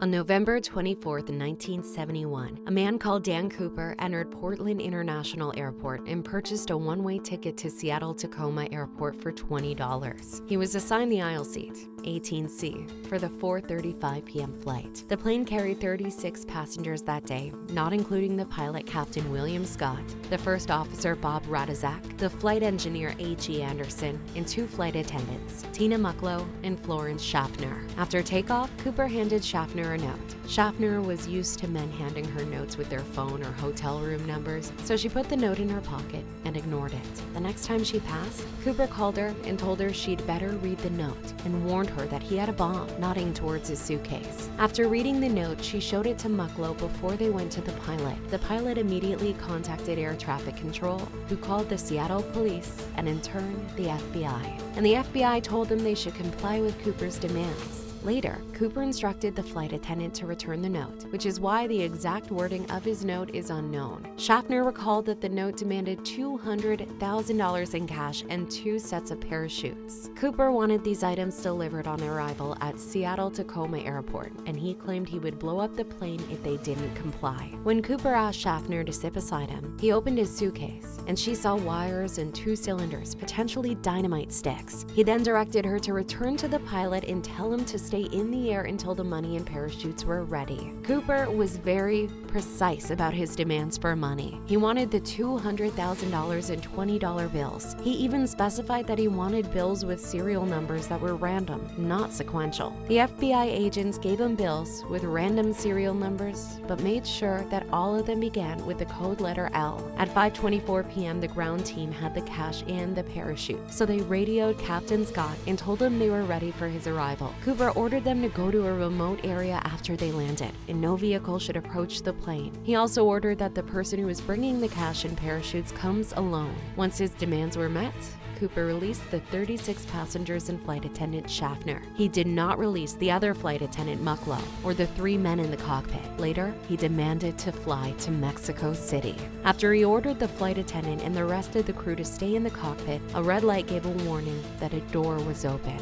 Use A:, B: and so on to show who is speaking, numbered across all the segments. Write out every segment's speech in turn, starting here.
A: On November 24, 1971, a man called Dan Cooper entered Portland International Airport and purchased a one-way ticket to Seattle-Tacoma Airport for $20. He was assigned the aisle seat, 18C, for the 4:35 p.m. flight. The plane carried 36 passengers that day, not including the pilot, Captain William Scott, the first officer, Bob Radizak, the flight engineer, A.G. Anderson, and 2 flight attendants, Tina Mucklow and Florence Schaffner. After takeoff, Cooper handed Schaffner a note. Schaffner was used to men handing her notes with their phone or hotel room numbers, so she put the note in her pocket and ignored it. The next time she passed, Cooper called her and told her she'd better read the note and warned her that he had a bomb, nodding towards his suitcase. After reading the note, she showed it to Mucklow before they went to the pilot. The pilot immediately contacted air traffic control, who called the Seattle police and in turn the FBI. And the FBI told them they should comply with Cooper's demands. Later, Cooper instructed the flight attendant to return the note, which is why the exact wording of his note is unknown. Schaffner recalled that the note demanded $200,000 in cash and 2 sets of parachutes. Cooper wanted these items delivered on arrival at Seattle-Tacoma Airport, and he claimed he would blow up the plane if they didn't comply. When Cooper asked Schaffner to sit beside him, he opened his suitcase, and she saw wires and 2 cylinders, potentially dynamite sticks. He then directed her to return to the pilot and tell him to stay in the air until the money and parachutes were ready. Cooper was very precise about his demands for money. He wanted the $200,000 in $20 bills. He even specified that he wanted bills with serial numbers that were random, not sequential. The FBI agents gave him bills with random serial numbers, but made sure that all of them began with the code letter L. At 5:24 p.m., the ground team had the cash and the parachute, so they radioed Captain Scott and told him they were ready for his arrival. Cooper ordered them to go to a remote area after they landed, and no vehicle should approach the plane. He also ordered that the person who was bringing the cash and parachutes comes alone. Once his demands were met, Cooper released the 36 passengers and flight attendant Schaffner. He did not release the other flight attendant Mucklow or the 3 men in the cockpit. Later, he demanded to fly to Mexico City. After he ordered the flight attendant and the rest of the crew to stay in the cockpit, a red light gave a warning that a door was open.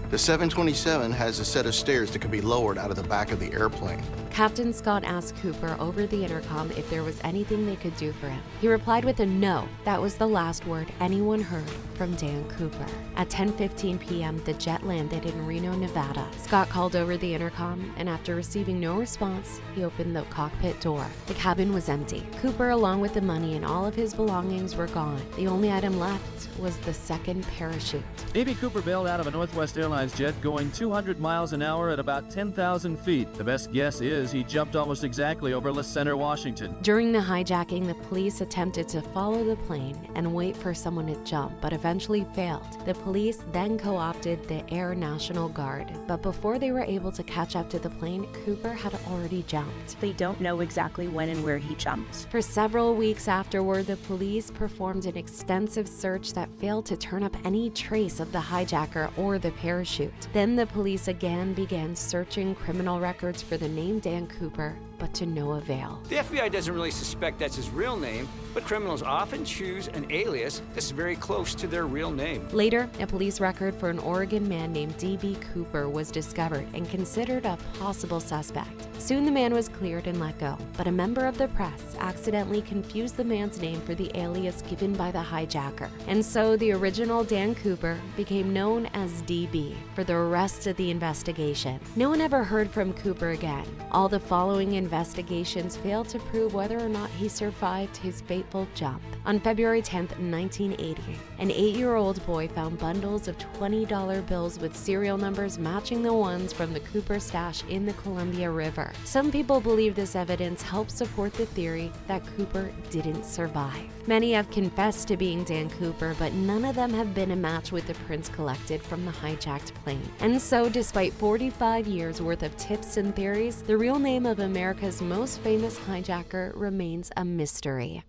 B: The 727 has a set of stairs that can be lowered out of the back of the airplane.
A: Captain Scott asked Cooper over the intercom if there was anything they could do for him. He replied with a no. That was the last word anyone heard from Dan Cooper. At 10:15 p.m., the jet landed in Reno, Nevada. Scott called over the intercom, and after receiving no response, he opened the cockpit door. The cabin was empty. Cooper, along with the money and all of his belongings, were gone. The only item left was the second parachute.
C: A.B. Cooper bailed out of a Northwest Airlines jet going 200 miles an hour at about 10,000 feet. The best guess is he jumped almost exactly over La Center, Washington.
A: During the hijacking, the police attempted to follow the plane and wait for someone to jump, but eventually failed. The police then co-opted the Air National Guard, but before they were able to catch up to the plane, Cooper had already jumped.
D: They don't know exactly when and where he jumped.
A: For several weeks afterward, the police performed an extensive search that failed to turn up any trace of the hijacker or the parachute. Then the police again began searching criminal records for the name Dan Cooper, but to no avail.
E: The FBI doesn't really suspect that's his real name, but criminals often choose an alias that's very close to their real name.
A: Later, a police record for an Oregon man named D.B. Cooper was discovered and considered a possible suspect. Soon the man was cleared and let go, but a member of the press accidentally confused the man's name for the alias given by the hijacker. And so the original Dan Cooper became known as D.B. for the rest of the investigation. No one ever heard from Cooper again. All the following investigations failed to prove whether or not he survived his fateful jump. On February 10, 1980, an 8-year-old boy found bundles of $20 bills with serial numbers matching the ones from the Cooper stash in the Columbia River. Some people believe this evidence helps support the theory that Cooper didn't survive. Many have confessed to being Dan Cooper, but none of them have been a match with the prints collected from the hijacked plane. And so, despite 45 years worth of tips and theories, the real name of America's most famous hijacker remains a mystery.